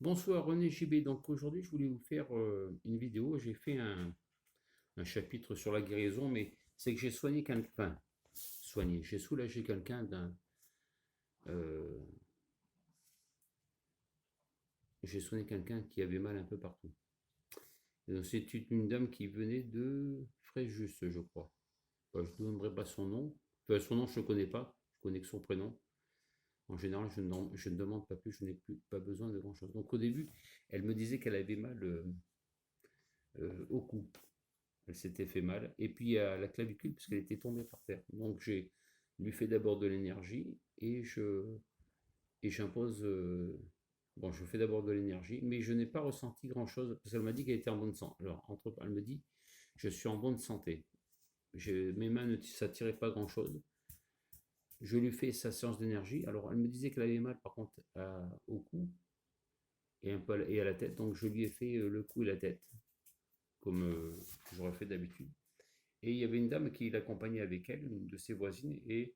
Bonsoir René JB, donc aujourd'hui je voulais vous faire une vidéo, j'ai fait un chapitre sur la guérison, mais c'est que j'ai soigné quelqu'un, enfin, soigné, j'ai soulagé quelqu'un euh, j'ai soigné quelqu'un qui avait mal un peu partout. C'est une dame qui venait de Fréjus, je crois. Enfin, je ne donnerai pas son nom, enfin son nom je ne connais pas, je connais que son prénom. En général je ne demande pas plus, je n'ai plus pas besoin de grand chose. Donc au début elle me disait qu'elle avait mal au cou. Elle s'était fait mal. Et puis à la clavicule, puisqu'elle était tombée par terre. Donc j'ai lui fait d'abord de l'énergie et j'impose. Bon, je fais d'abord de l'énergie, mais je n'ai pas ressenti grand-chose, parce qu'elle m'a dit qu'elle était en bonne santé. Alors, elle me dit, je suis en bonne santé. Mes mains ne s'attiraient pas grand-chose. Je lui fais sa séance d'énergie. Alors, elle me disait qu'elle avait mal, par contre, au cou et un peu et à la tête. Donc, je lui ai fait le cou et la tête, comme j'aurais fait d'habitude. Et il y avait une dame qui l'accompagnait avec elle, une de ses voisines, et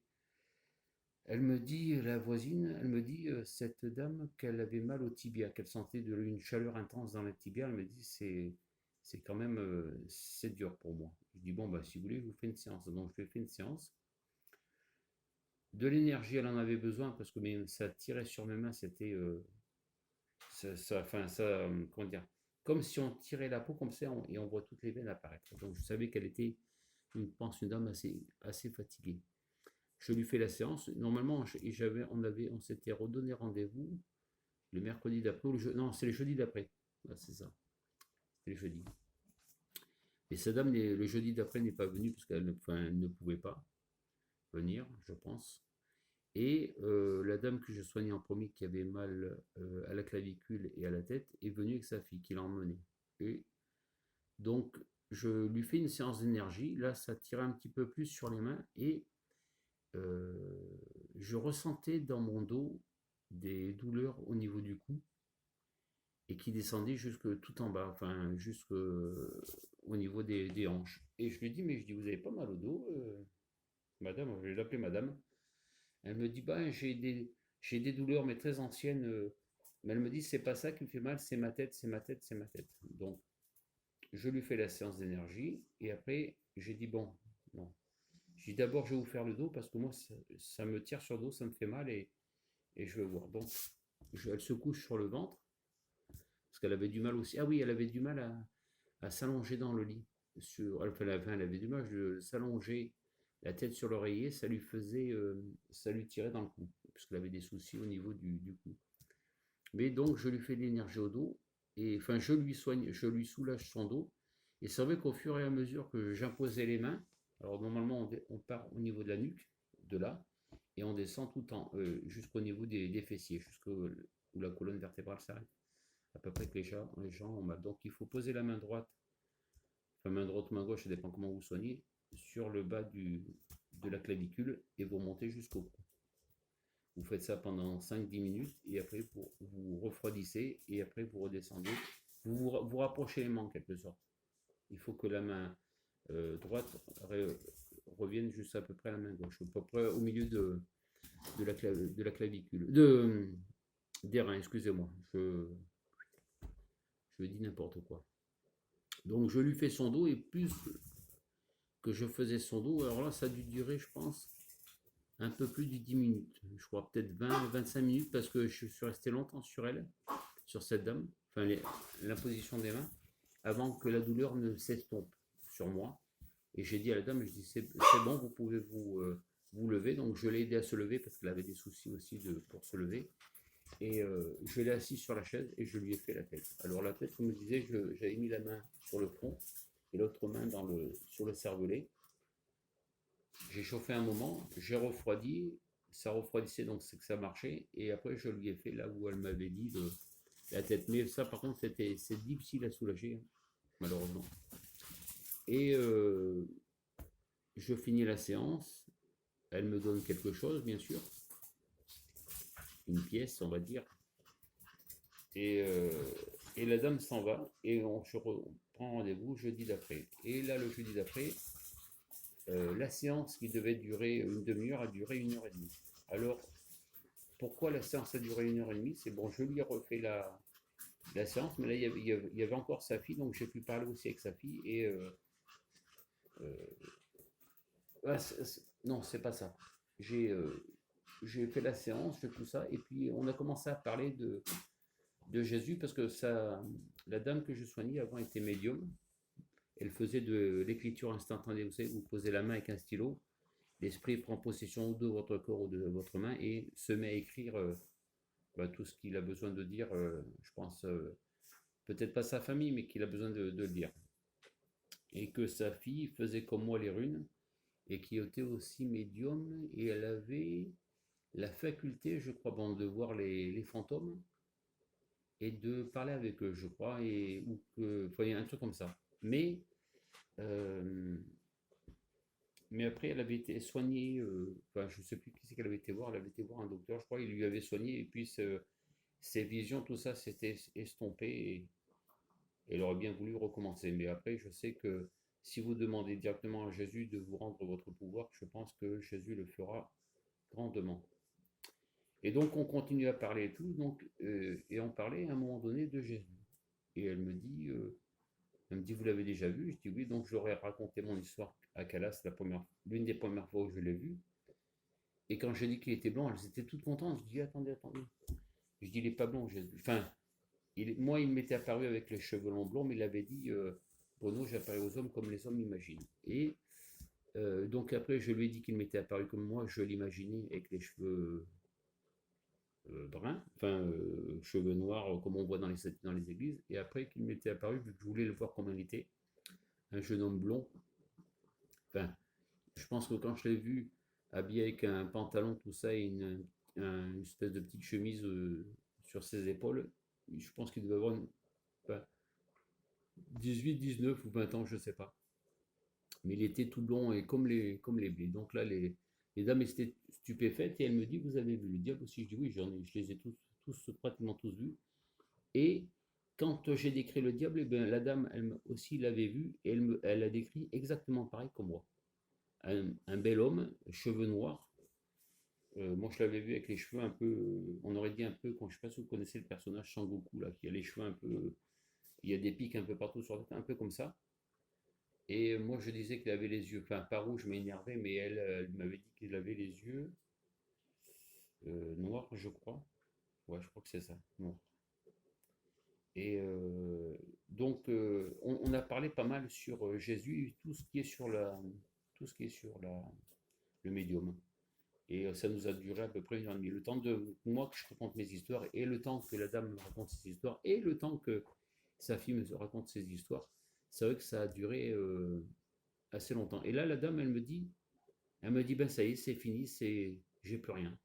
elle me dit, la voisine, elle me dit, cette dame, qu'elle avait mal au tibia, qu'elle sentait une chaleur intense dans le tibia, elle me dit, c'est quand même, c'est dur pour moi. Je dis, bon, bah, si vous voulez, je vous fais une séance. Donc, je lui ai fait une séance. De l'énergie, elle en avait besoin, parce que ça tirait sur mes mains, c'était, enfin, ça, comment dire, comme si on tirait la peau comme ça, et on voit toutes les veines apparaître. Donc, je savais qu'elle était, une dame assez fatiguée. Je lui fais la séance. Normalement, on s'était redonné rendez-vous le mercredi d'après, non, c'est le jeudi d'après. Ah, c'est ça, c'est le jeudi. Et cette dame, le jeudi d'après, n'est pas venue parce qu'elle enfin, elle ne pouvait pas venir, je pense. Et la dame que je soignais en premier, qui avait mal à la clavicule et à la tête, est venue avec sa fille, qui l'a emmenée. Et donc, je lui fais une séance d'énergie. Là, ça tirait un petit peu plus sur les mains et je ressentais dans mon dos des douleurs au niveau du cou et qui descendaient jusque tout en bas, enfin jusque au niveau des hanches. Et je lui dis, mais je dis, vous avez pas mal au dos, madame, je vais l'appeler madame. Elle me dit, bah j'ai des douleurs, mais très anciennes. Mais elle me dit, c'est pas ça qui me fait mal, c'est ma tête, c'est ma tête, c'est ma tête. Donc, je lui fais la séance d'énergie et après, j'ai dit, bon, non. J'ai dit, d'abord, je vais vous faire le dos parce que moi, ça me tire sur le dos, ça me fait mal et je veux voir. Donc, elle se couche sur le ventre, parce qu'elle avait du mal aussi. Ah oui, elle avait du mal à s'allonger dans le lit. Enfin, elle avait du mal de s'allonger la tête sur l'oreiller, ça lui tirait dans le cou, puisqu'elle avait des soucis au niveau du cou. Mais donc, je lui fais de l'énergie au dos, et enfin, je lui soigne, je lui soulage son dos. Et c'est vrai qu'au fur et à mesure que j'imposais les mains, alors normalement, on part au niveau de la nuque, de là, et on descend tout en jusqu'au niveau des fessiers, jusqu'où où la colonne vertébrale s'arrête. À peu près que les gens ont mal. Donc il faut poser la main droite, enfin main droite, main gauche, ça dépend comment vous soignez, sur le bas de la clavicule et vous remontez jusqu'au cou. Vous faites ça pendant 5-10 minutes et après vous refroidissez et après vous redescendez. Vous rapprochez les mains en quelque sorte. Il faut que la main droite revienne juste à peu près à la main gauche, à peu près au milieu de la clavicule, des reins, excusez-moi, je dis n'importe quoi. Donc je lui fais son dos et plus que je faisais son dos, alors là ça a dû durer je pense un peu plus de 10 minutes, je crois peut-être 20-25 minutes parce que je suis resté longtemps sur elle, sur cette dame, enfin l'imposition des mains, avant que la douleur ne s'estompe sur moi. Et j'ai dit à la dame, je dis c'est bon, vous pouvez vous lever. Donc je l'ai aidé à se lever parce qu'elle avait des soucis aussi pour se lever. Et je l'ai assis sur la chaise et je lui ai fait la tête. Alors la tête, comme je disais, j'avais mis la main sur le front et l'autre main sur le cervelet. J'ai chauffé un moment, j'ai refroidi, ça refroidissait donc c'est que ça marchait. Et après je lui ai fait là où elle m'avait dit la tête. Mais ça par contre c'est difficile à soulager, hein, malheureusement. Et je finis la séance, elle me donne quelque chose bien sûr, une pièce on va dire. Et, euh, et la dame s'en va et on prend rendez-vous jeudi d'après. Et là, le jeudi d'après, la séance qui devait durer une demi-heure a duré 1 heure et demie. Alors, pourquoi la séance a duré 1 heure et demie? C'est bon, je lui ai refait la séance, mais là, il y avait encore sa fille, donc j'ai pu parler aussi avec sa fille. Et ah, non, c'est pas ça. J'ai j'ai fait la séance, j'ai tout ça, et puis on a commencé à parler de Jésus, parce que la dame que je soignais avant était médium. Elle faisait de l'écriture instantanée, vous savez, vous posez la main avec un stylo, l'esprit prend possession de votre corps ou de votre main et se met à écrire tout ce qu'il a besoin de dire, je pense, peut-être pas sa famille, mais qu'il a besoin de le dire. Et que sa fille faisait comme moi les runes, et qui était aussi médium, et elle avait la faculté, je crois, bon, de voir les fantômes et de parler avec eux, je crois, ou que, enfin, un truc comme ça. Euh, mais après, elle avait été soignée, enfin, je ne sais plus qui c'est qu'elle avait été voir, elle avait été voir un docteur, je crois, il lui avait soigné, et puis ses visions, tout ça s'était estompé, et elle aurait bien voulu recommencer. Mais après, je sais que si vous demandez directement à Jésus de vous rendre votre pouvoir, je pense que Jésus le fera grandement. Et donc, on continue à parler et tout, donc, et on parlait à un moment donné de Jésus. Et elle me dit, vous l'avez déjà vu? Je dis oui, donc j'aurais raconté mon histoire à Calas l'une des premières fois où je l'ai vu. Et quand j'ai dit qu'il était blanc, elles étaient toutes contentes. Je dis, attendez, attendez. Je dis, il n'est pas blanc, Jésus. Enfin, moi, il m'était apparu avec les cheveux longs blonds, mais il avait dit, Bruno, j'apparais aux hommes comme les hommes l'imaginent. Et donc après, je lui ai dit qu'il m'était apparu comme moi, je l'imaginais avec les cheveux bruns, enfin, cheveux noirs, comme on voit dans les églises. Et après, qu'il m'était apparu, vu que je voulais le voir comme il était, un jeune homme blond. Enfin, je pense que quand je l'ai vu habillé avec un pantalon, tout ça, et une espèce de petite chemise sur ses épaules, je pense qu'il devait avoir enfin, 18, 19 ou 20 ans, je ne sais pas. Mais il était tout blond et comme les blés. Donc là, les dames étaient stupéfaites et elle me dit, vous avez vu le diable aussi? Je dis oui, je les ai pratiquement tous vus. Et quand j'ai décrit le diable, eh bien, la dame elle aussi l'avait vu et elle a décrit exactement pareil comme moi. Un bel homme, cheveux noirs. Moi, je l'avais vu avec les cheveux un peu, on aurait dit un peu, quand je ne sais pas si vous connaissez le personnage Sangoku, là, qui a les cheveux un peu, il y a des pics un peu partout sur la tête, un peu comme ça. Et moi, je disais qu'il avait les yeux, enfin, pas rouge, mais énervé, mais elle m'avait dit qu'il avait les yeux noirs, je crois. Ouais, je crois que c'est ça, noir. Et donc, on a parlé pas mal sur Jésus, tout ce qui est sur tout ce qui est sur le médium. Et ça nous a duré à peu près 1 heure et demie. Le temps de moi que je raconte mes histoires, et le temps que la dame me raconte ses histoires, et le temps que sa fille me raconte ses histoires. C'est vrai que ça a duré assez longtemps. Et là, la dame, elle me dit, ben ça y est, c'est fini, j'ai plus rien.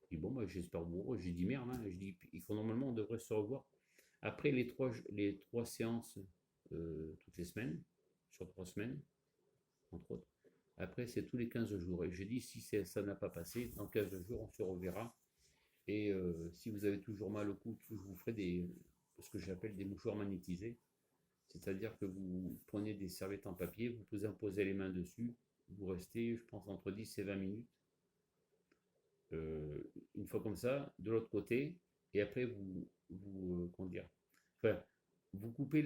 Je dis, bon, ben, j'espère vous. J'ai dit, merde, hein. Je dis, normalement, on devrait se revoir après les trois séances toutes les semaines, sur 3 semaines, entre autres. Après, c'est tous les 15 jours. Et j'ai dit, si ça n'a pas passé, dans 15 jours, on se reverra. Et si vous avez toujours mal au cou, je vous ferai ce que j'appelle des mouchoirs magnétisés. C'est-à-dire que vous prenez des serviettes en papier, vous pouvez imposer les mains dessus, vous restez, je pense, entre 10 et 20 minutes. Une fois comme ça, de l'autre côté, et après comment dire, enfin, vous coupez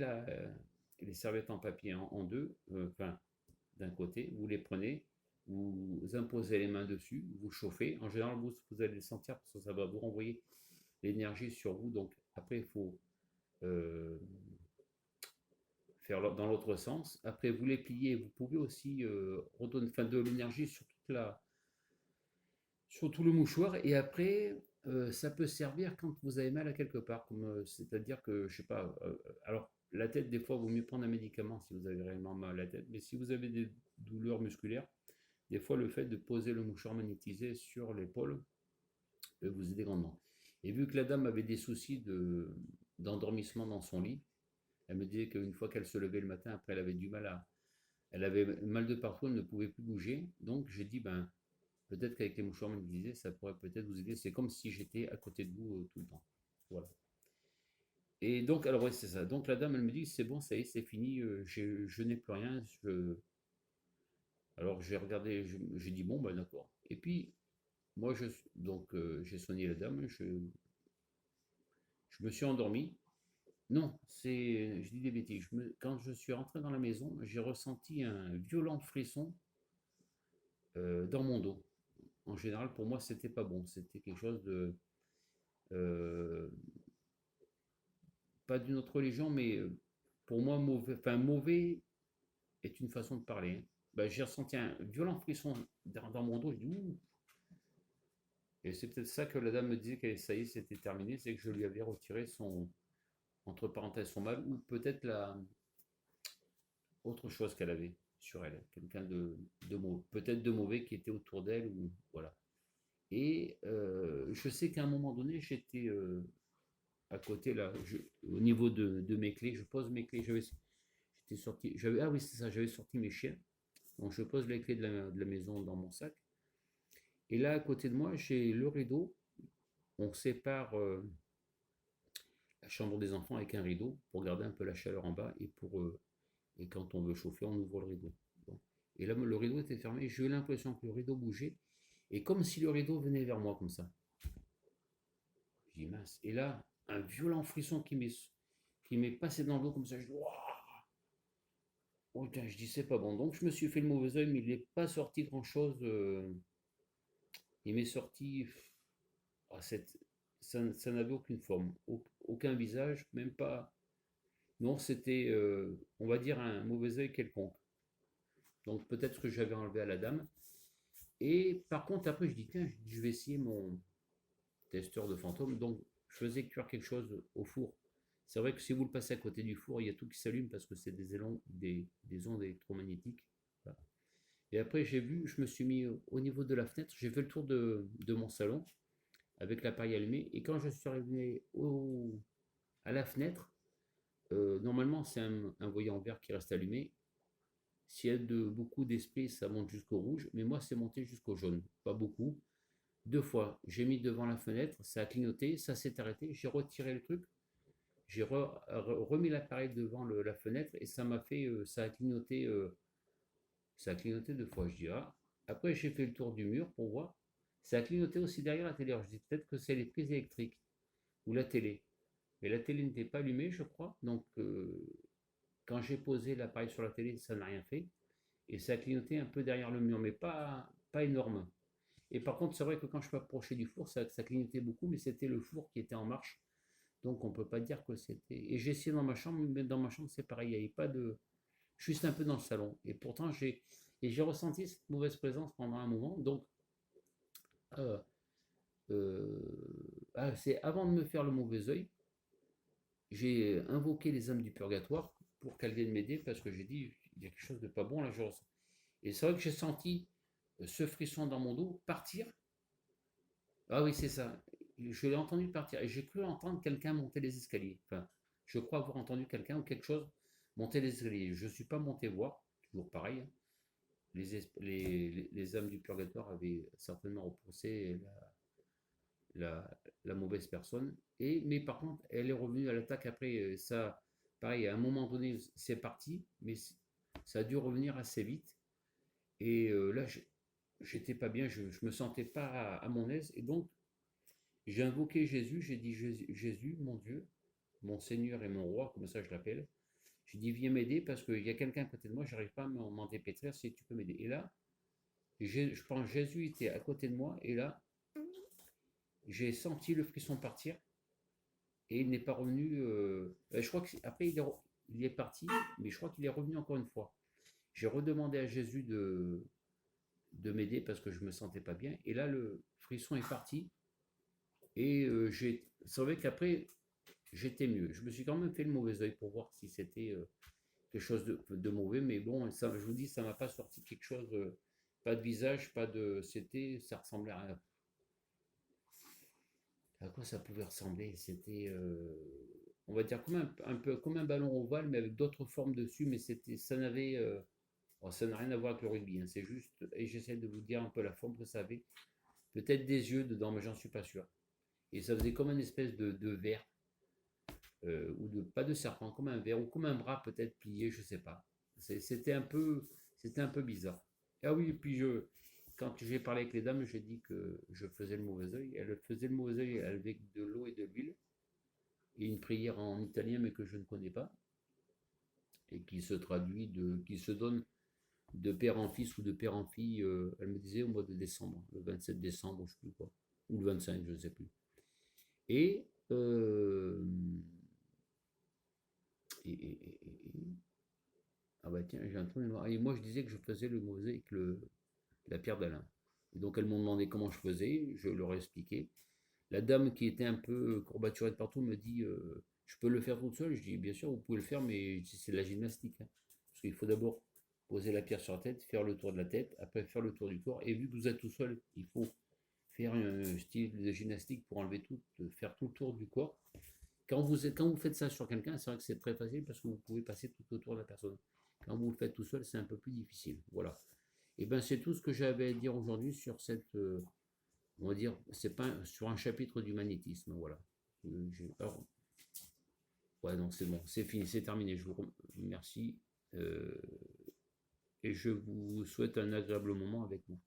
les serviettes en papier en deux, enfin, d'un côté, vous les prenez, vous imposez les mains dessus, vous chauffez. En général, vous allez le sentir parce que ça va vous renvoyer l'énergie sur vous. Donc après, il faut euh, faire dans l'autre sens. Après, vous les pliez. Vous pouvez aussi redonner de l'énergie sur tout le mouchoir. Et après, ça peut servir quand vous avez mal à quelque part. C'est-à-dire que, je sais pas, alors la tête, des fois, il vaut mieux prendre un médicament si vous avez réellement mal à la tête. Mais si vous avez des douleurs musculaires, des fois, le fait de poser le mouchoir magnétisé sur l'épaule peut vous aider grandement. Et vu que la dame avait des soucis d'endormissement dans son lit, elle me disait qu'une fois qu'elle se levait le matin, après, elle avait du mal elle avait mal de partout, elle ne pouvait plus bouger. Donc, j'ai dit, ben, peut-être qu'avec les mouchoirs magnétisés, ça pourrait peut-être vous aider. C'est comme si j'étais à côté de vous tout le temps. Voilà. Et donc, alors, ouais, c'est ça. Donc, la dame, elle me dit, c'est bon, ça y est, c'est fini, je n'ai plus rien. Alors, j'ai regardé, j'ai dit, bon, ben, d'accord. Et puis, moi, donc, j'ai soigné la dame, je me suis endormi. Non, je dis des bêtises. Quand je suis rentré dans la maison, j'ai ressenti un violent frisson dans mon dos. En général, pour moi, c'était pas bon. C'était quelque chose de, euh, pas d'une autre religion, mais pour moi, mauvais, enfin, mauvais est une façon de parler, hein. Ben, j'ai ressenti un violent frisson dans mon dos. Je dis, ouh. Et c'est peut-être ça que la dame me disait que ça y est, c'était terminé, c'est que je lui avais retiré son, entre parenthèses, son mal, ou peut-être la autre chose qu'elle avait sur elle, quelqu'un de mauvais, peut-être de mauvais qui était autour d'elle, ou voilà. Et je sais qu'à un moment donné, j'étais à côté là, au niveau de mes clés, je pose mes clés, j'étais sorti, ah oui c'est ça, j'avais sorti mes chiens, donc je pose les clés de la maison dans mon sac, et là à côté de moi j'ai le rideau, on sépare la chambre des enfants avec un rideau pour garder un peu la chaleur en bas, et quand on veut chauffer, on ouvre le rideau. Bon. Et là le rideau était fermé, j'ai eu l'impression que le rideau bougeait, et comme si le rideau venait vers moi comme ça. Je dis mince, et là un violent frisson qui m'est passé dans le dos comme ça, je dis, oh, putain, je dis c'est pas bon. Donc je me suis fait le mauvais oeil, mais il n'est pas sorti grand-chose. Il m'est sorti. Ah, ça n'avait aucune forme, aucun visage, même pas. Non, c'était, on va dire, un mauvais oeil quelconque. Donc peut-être que j'avais enlevé à la dame. Et par contre, après, je dis, tiens, je vais essayer mon testeur de fantôme. Donc je faisais cuire quelque chose au four. C'est vrai que si vous le passez à côté du four, il y a tout qui s'allume parce que c'est des ondes électromagnétiques. Voilà. Et après, je me suis mis au niveau de la fenêtre, j'ai fait le tour de mon salon avec l'appareil allumé. Et quand je suis arrivé à la fenêtre, normalement, c'est un voyant vert qui reste allumé. S'il y a beaucoup d'esprits, ça monte jusqu'au rouge, mais moi, c'est monté jusqu'au jaune. Pas beaucoup. Deux fois, j'ai mis devant la fenêtre, ça a clignoté, ça s'est arrêté, j'ai retiré le truc, j'ai remis l'appareil devant la fenêtre et ça m'a fait, ça a clignoté deux fois. Je dis, ah. Après, j'ai fait le tour du mur pour voir. Ça a clignoté aussi derrière la télé. Alors, je dis peut-être que c'est les prises électriques ou la télé. Mais la télé n'était pas allumée, je crois. Donc, quand j'ai posé l'appareil sur la télé, ça n'a rien fait. Et ça a clignoté un peu derrière le mur, mais pas énorme. Et par contre, c'est vrai que quand je m'approchais du four, ça clignotait beaucoup, mais c'était le four qui était en marche. Donc, on ne peut pas dire que c'était. Et j'ai essayé dans ma chambre, mais dans ma chambre, c'est pareil. Il n'y avait pas de. Juste un peu dans le salon. Et pourtant, j'ai ressenti cette mauvaise présence pendant un moment. Donc, euh, c'est avant de me faire le mauvais oeil, j'ai invoqué les âmes du purgatoire pour qu'elles viennent m'aider parce que j'ai dit, il y a quelque chose de pas bon là. Et c'est vrai que j'ai senti ce frisson dans mon dos partir. Ah oui, c'est ça. Je l'ai entendu partir. Et j'ai cru entendre quelqu'un monter les escaliers. Enfin, je crois avoir entendu quelqu'un ou quelque chose monter les escaliers. Je ne suis pas monté voir, toujours pareil, hein. Les âmes du purgatoire avaient certainement repoussé la mauvaise personne. Mais par contre, elle est revenue à l'attaque après. Ça, pareil, à un moment donné, c'est parti, mais ça a dû revenir assez vite. Et là, j'étais pas bien, je me sentais pas à mon aise. Et donc, j'ai invoqué Jésus, j'ai dit Jésus, mon Dieu, mon Seigneur et mon Roi, comme ça je l'appelle. J'ai dit, viens m'aider parce qu'il y a quelqu'un à côté de moi, j'arrive pas à m'en dépêtrer si tu peux m'aider. Et là, je pense que Jésus était à côté de moi, et là, j'ai senti le frisson partir, et il n'est pas revenu. Je crois qu'après, il est parti, mais je crois qu'il est revenu encore une fois. J'ai redemandé à Jésus de m'aider parce que je me sentais pas bien, et là, le frisson est parti, et j'ai savais qu'après, j'étais mieux. Je me suis quand même fait le mauvais oeil pour voir si c'était quelque chose de mauvais, mais bon, ça, je vous dis, ça m'a pas sorti quelque chose, pas de visage, pas de. Ça ressemblait à quoi ça pouvait ressembler. C'était, on va dire, comme un peu comme un ballon ovale, mais avec d'autres formes dessus, mais ça n'avait, bon, ça n'a rien à voir avec le rugby, hein, c'est juste, et j'essaie de vous dire un peu la forme que ça avait. Peut-être des yeux dedans, mais j'en suis pas sûr. Et ça faisait comme une espèce de verre, ou pas de serpent, comme un verre, ou comme un bras peut-être plié, je sais pas. C'était un peu bizarre. Ah oui, et puis quand j'ai parlé avec les dames, j'ai dit que je faisais le mauvais oeil. Elles faisaient le mauvais oeil avec de l'eau et de l'huile. et une prière en italien, mais que je ne connais pas, et qui se traduit qui se donne de père en fils ou de père en fille, elle me disait au mois de décembre, le 27 décembre, je sais plus quoi, ou le 25, je ne sais plus. Et, euh, et- ah bah tiens, j'ai un trou de mémoire. Et moi, je disais que je faisais le mosaïque, la pierre d'Alain. Et donc, elles m'ont demandé comment je faisais, je leur ai expliqué. La dame qui était un peu courbaturée de partout me dit je peux le faire toute seule. Je dis bien sûr, vous pouvez le faire, mais c'est de la gymnastique, hein. Parce qu'il faut d'abord poser la pierre sur la tête, faire le tour de la tête, après faire le tour du corps. Et vu que vous êtes tout seul, il faut faire un style de gymnastique pour enlever tout, faire tout le tour du corps. Quand vous faites ça sur quelqu'un, c'est vrai que c'est très facile parce que vous pouvez passer tout autour de la personne. Quand vous le faites tout seul, c'est un peu plus difficile. Voilà. Et bien, c'est tout ce que j'avais à dire aujourd'hui sur cette, on va dire, c'est pas sur un chapitre du magnétisme. Voilà. Alors, ouais, non, c'est bon, c'est fini, c'est terminé. Je vous remercie et je vous souhaite un agréable moment avec vous.